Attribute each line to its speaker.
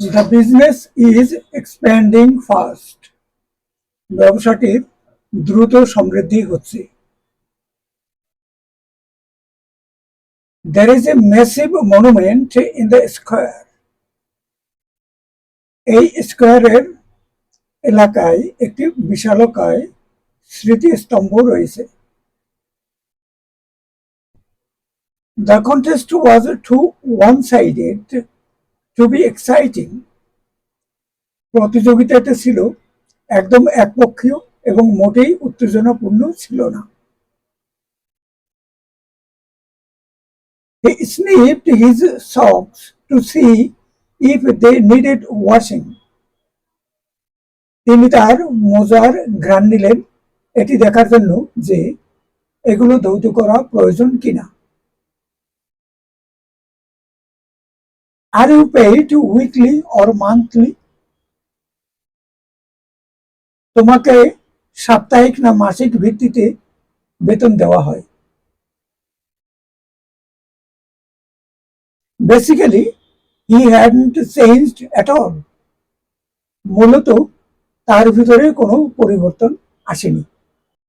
Speaker 1: The business is expanding fast. ব্যবসাটির দ্রুত সমৃদ্ধি হচ্ছে। There is a massive monument in the square. এই স্কয়ারের এলাকায় একটি বিশালকায় স্মৃতিস্তম্ভ রয়েছে। The contest was too one-sided to be exciting. প্রতিযোগিতাটা ছিল একদম একপক্ষীয় এবং মোটেই উত্তেজনাপূর্ণ ছিল না। He sniffed his socks to see if they needed washing. তিনি তার মোজার ঘ্রাণ নিলেন এটি দেখার জন্য যে এগুলো ধৌত করা প্রয়োজন কিনা। Are you paid weekly or monthly? তোমাকে সাপ্তাহিক না মাসিক ভিত্তিতে বেতন দেওয়া হয়। Basically, he hadn't changed at all. মূলত তার ভিতরে কোনো পরিবর্তন আসেনি।